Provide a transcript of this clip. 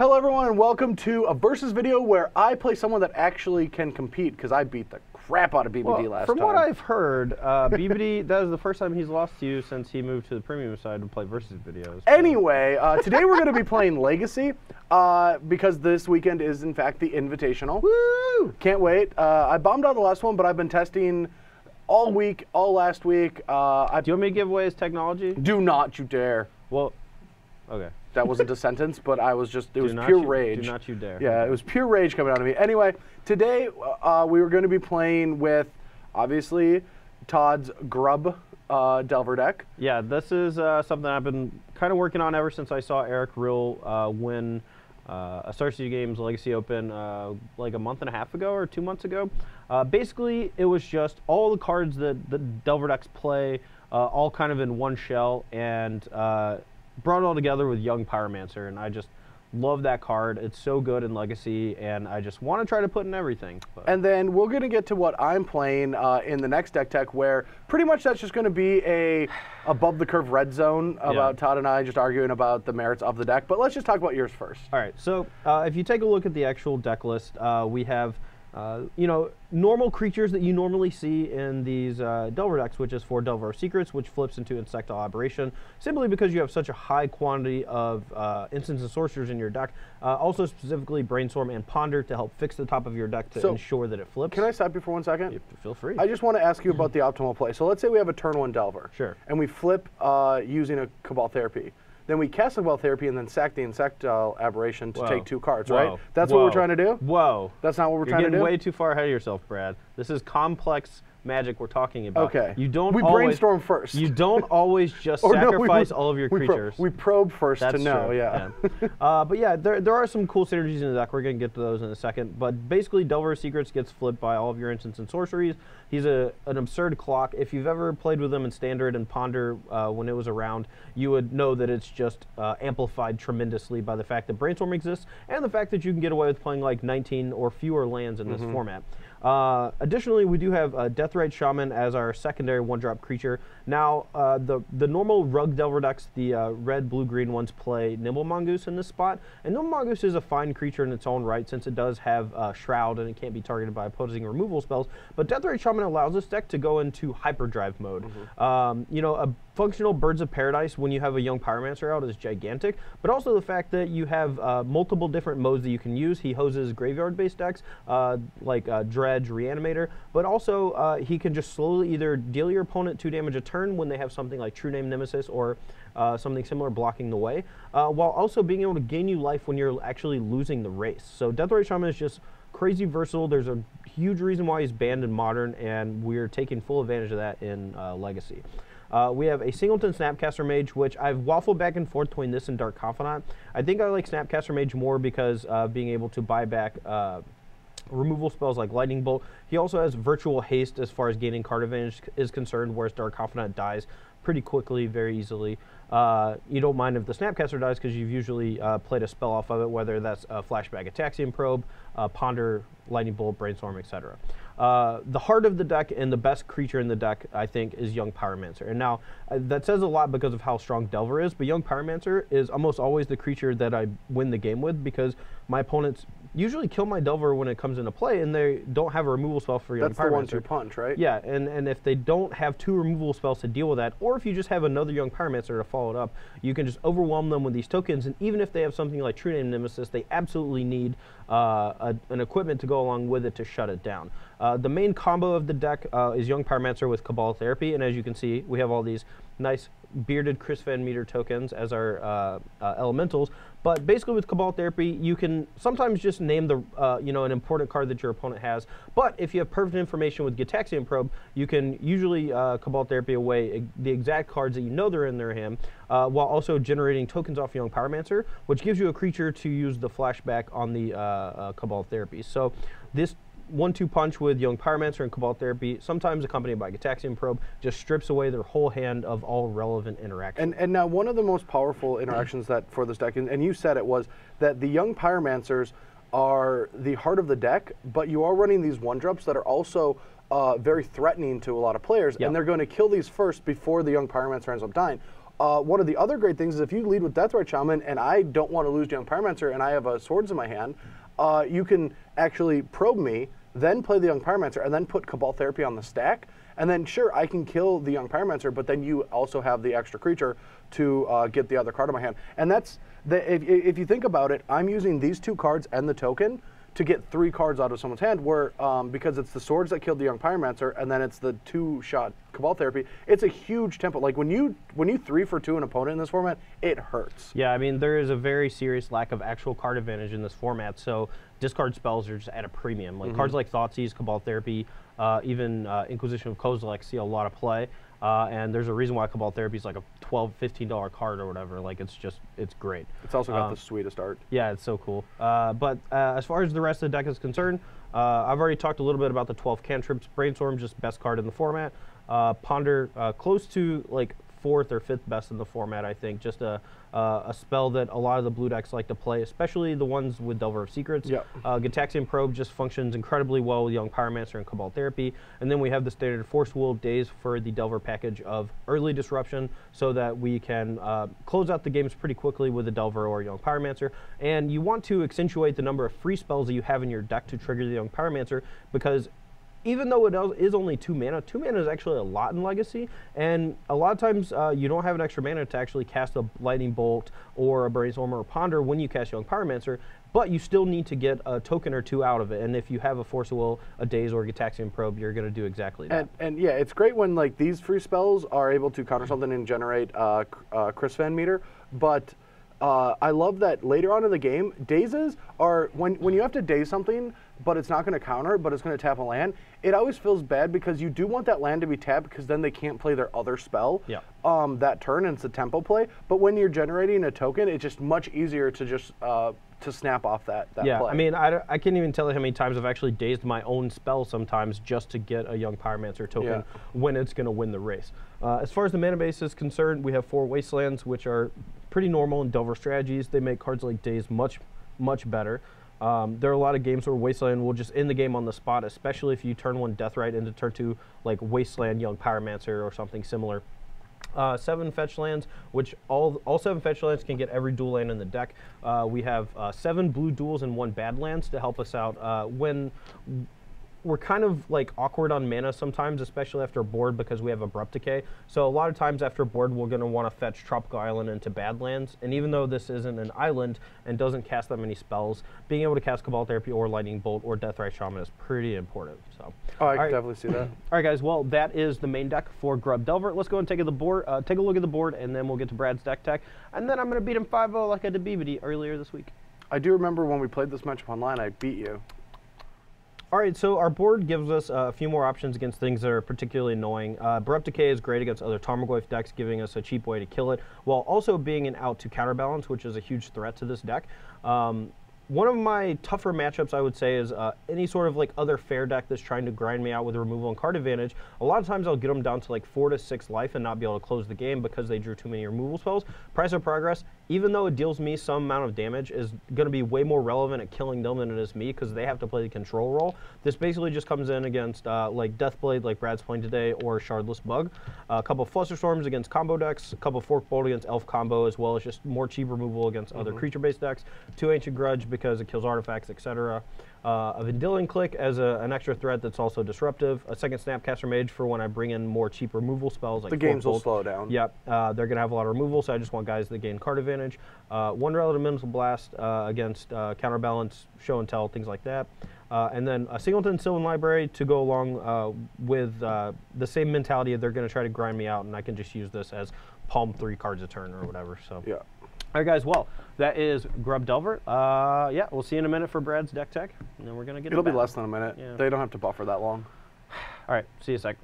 Hello everyone and welcome to a versus video where I play someone that actually can compete because I beat the crap out of BBD last time. From what I've heard, BBD, that is the first time he's lost to you since he moved to the premium side to play versus videos. Anyway, today we're going to be playing Legacy because this weekend is in fact the Invitational. Woo! Can't wait. I bombed out the last one, but I've been testing all week, all last week. Do you want me to give away his technology? Do not you dare. Well, okay. That wasn't a sentence, but I was just, it was pure rage. Do not you dare. Yeah, it was pure rage coming out of me. Anyway, today we were going to be playing with, obviously, Todd's Grub Delver deck. Yeah, this is something I've been kind of working on ever since I saw Eric Real win a Star City Games Legacy Open like a month and a half ago or 2 months ago. Basically, it was just all the cards that the Delver decks play, all kind of in one shell, and brought it all together with Young Pyromancer, and I just love that card. It's so good in Legacy, and I just want to try to put in everything. But. And then we're going to get to what I'm playing in the next deck tech, where pretty much that's just going to be a above the curve red zone about Todd and I just arguing about the merits of the deck. But let's just talk about yours first. All right, so if you take a look at the actual deck list, we have you know, normal creatures that you normally see in these Delver decks, which is 4 Delver Secrets, which flips into Insectile Aberration, simply because you have such a high quantity of instants and sorcerers in your deck. Also specifically Brainstorm and Ponder to help fix the top of your deck to ensure that it flips. Can I stop you for 1 second? Feel free. I just want to ask you about the optimal play. So let's say we have a turn 1 Delver. Sure. And we flip using a Cabal Therapy. Then we cast the Cabal Therapy and then sack the Insectile Aberration to take 2 cards, right? That's what we're trying to do? Whoa. That's not what we're trying to do? You're getting way too far ahead of yourself, Brad. This is complex magic we're talking about. Okay. You don't we brainstorm first. You don't always just sacrifice all of your creatures. We probe first to know, true. yeah. But yeah, there are some cool synergies in the deck. We're going to get to those in a second. But basically, Delver Secrets gets flipped by all of your instants and sorceries. He's an absurd clock. If you've ever played with him in Standard and Ponder when it was around, you would know that it's just amplified tremendously by the fact that Brainstorm exists and the fact that you can get away with playing like 19 or fewer lands in this format. Additionally, we do have Deathrite Shaman as our secondary 1-drop creature. Now, the normal Rug Delver decks, the red, blue, green ones, play Nimble Mongoose in this spot. And Nimble Mongoose is a fine creature in its own right, since it does have Shroud and it can't be targeted by opposing removal spells. But Deathrite Shaman allows this deck to go into hyperdrive mode. You know, a functional Birds of Paradise when you have a Young Pyromancer out is gigantic, but also the fact that you have multiple different modes that you can use. He hoses graveyard-based decks like Dredge, Reanimator, but also he can just slowly either deal your opponent 2 damage a turn when they have something like True Name Nemesis or something similar blocking the way, while also being able to gain you life when you're actually losing the race. So Deathrite Shaman is just crazy versatile. There's a huge reason why he's banned in Modern, and we're taking full advantage of that in Legacy. We have a Singleton Snapcaster Mage, which I've waffled back and forth between this and Dark Confidant. I think I like Snapcaster Mage more because being able to buy back removal spells like Lightning Bolt. He also has Virtual Haste as far as gaining card advantage is concerned, whereas Dark Confidant dies pretty quickly, very easily. You don't mind if the Snapcaster dies because you've usually played a spell off of it, whether that's Flashback Ataxian Probe, Ponder, Lightning Bolt, Brainstorm, etc. The heart of the deck and the best creature in the deck, I think, is Young Pyromancer. And now, that says a lot because of how strong Delver is, but Young Pyromancer is almost always the creature that I win the game with because my opponents usually kill my Delver when it comes into play, and they don't have a removal spell for Young Pyromancer. That's the 1-2 punch, right? Yeah, and if they don't have 2 removal spells to deal with that, or if you just have another Young Pyromancer to follow it up, you can just overwhelm them with these tokens, and even if they have something like True Name Nemesis, they absolutely need an equipment to go along with it to shut it down. The main combo of the deck is Young Pyromancer with Cabal Therapy, and as you can see, we have all these nice bearded Chris Van Meter tokens as our elementals. But basically with Cabal Therapy, you can sometimes just name the you know, an important card that your opponent has. But if you have perfect information with Gitaxian Probe, you can usually Cabal Therapy away the exact cards that you know they're in their hand, while also generating tokens off Young Pyromancer, which gives you a creature to use the flashback on the Cabal Therapy. So this 1-2 punch with Young Pyromancer and Cabal Therapy, sometimes accompanied by Gitaxian Probe, just strips away their whole hand of all relevant interactions. And now one of the most powerful interactions that for this deck, and you said it, was that the Young Pyromancers are the heart of the deck, but you are running these 1-drops that are also very threatening to a lot of players, and they're going to kill these first before the Young Pyromancer ends up dying. one of the other great things is if you lead with Deathrite Shaman and I don't want to lose Young Pyromancer and I have swords in my hand, you can actually probe me, then play the Young Pyromancer, and then put Cabal Therapy on the stack. And then, sure, I can kill the Young Pyromancer, but then you also have the extra creature to get the other card in my hand. And that's, if you think about it, I'm using these 2 cards and the token to get 3 cards out of someone's hand, where because it's the swords that killed the Young Pyromancer, and then it's the 2-shot Cabal Therapy. It's a huge tempo. Like when you 3 for 2 an opponent in this format, it hurts. Yeah, I mean there is a very serious lack of actual card advantage in this format. So discard spells are just at a premium. Like cards like Thoughtseize, Cabal Therapy, even Inquisition of Kozilek see a lot of play. And there's a reason why Cabal Therapy is like a $12, $15 card or whatever. Like it's great. It's also got the sweetest art. Yeah, it's so cool. But as far as the rest of the deck is concerned, I've already talked a little bit about the 12 cantrips. Brainstorm, just best card in the format. Ponder, close to like 4th or 5th best in the format, I think. Just a spell that a lot of the blue decks like to play, especially the ones with Delver of Secrets. Yep. Gitaxian Probe just functions incredibly well with Young Pyromancer and Cabal Therapy. And then we have the standard Force Will Days for the Delver package of Early Disruption, so that we can close out the games pretty quickly with a Delver or Young Pyromancer. And you want to accentuate the number of free spells that you have in your deck to trigger the Young Pyromancer, because even though it is only 2 mana, 2 mana is actually a lot in Legacy, and a lot of times you don't have an extra mana to actually cast a Lightning Bolt or a Brainstorm or a Ponder when you cast Young Pyromancer, but you still need to get a token or 2 out of it, and if you have a Force of Will, a Daze, or a Gitaxian Probe, you're going to do exactly that. And yeah, it's great when like these free spells are able to counter something and generate Chris Van Meter, but I love that later on in the game, dazes are, when you have to daze something, but it's not going to counter, but it's going to tap a land, it always feels bad because you do want that land to be tapped because then they can't play their other spell that turn, and it's a tempo play. But when you're generating a token, it's just much easier to just to snap off that play. I mean, I can't even tell you how many times I've actually dazed my own spell sometimes just to get a Young Pyromancer token when it's going to win the race. As far as the mana base is concerned, we have 4 Wastelands, which are pretty normal in Delver strategies. They make cards like Daze much, much better. There are a lot of games where Wasteland will just end the game on the spot, especially if you turn 1 Deathrite into turn 2, like Wasteland Young Pyromancer or something similar. 7 fetch lands, which all 7 fetch lands can get every dual land in the deck. We have 7 blue duals and 1 bad lands to help us out when we're kind of like awkward on mana sometimes, especially after board, because we have Abrupt Decay. So a lot of times after board, we're going to want to fetch Tropical Island into Badlands. And even though this isn't an island and doesn't cast that many spells, being able to cast Cabal Therapy or Lightning Bolt or Deathrite Shaman is pretty important. So, I can definitely see that. All right, guys. Well, that is the main deck for Grub Delver. Let's go and take a look at the board, and then we'll get to Brad's deck tech. And then I'm going to beat him 5-0 like I did BBD earlier this week. I do remember when we played this matchup online, I beat you. All right, so our board gives us a few more options against things that are particularly annoying. Abrupt Decay is great against other Tarmogoyf decks, giving us a cheap way to kill it, while also being an out to counterbalance, which is a huge threat to this deck. One of my tougher matchups, I would say, is any sort of like other fair deck that's trying to grind me out with removal and card advantage. A lot of times I'll get them down to like 4 to 6 life and not be able to close the game because they drew too many removal spells. Price of Progress, even though it deals me some amount of damage, is going to be way more relevant at killing them than it is me because they have to play the control role. This basically just comes in against like Deathblade, like Brad's playing today, or Shardless Bug. A couple of Flusterstorms against combo decks, a couple of Forkbolt against Elf combo, as well as just more cheap removal against other creature-based decks. 2 Ancient Grudge because it kills artifacts, etc. A Vendilion Click as an extra threat that's also disruptive. A second Snapcaster Mage for when I bring in more cheap removal spells. Like the games will slow down. Yep, they're going to have a lot of removal, so I just want guys that gain card advantage. 1 Relative Mental Blast against Counterbalance, Show and Tell, things like that. And then a Singleton Sylvan Library to go along with the same mentality of they're going to try to grind me out, and I can just use this as palm 3 cards a turn or whatever. So yeah. All right, guys. Well, that is Grub Delver. Yeah, we'll see you in a minute for Brad's deck tech, and then we're gonna get. It'll be less than a minute. Yeah. They don't have to buffer that long. All right. See you in a sec.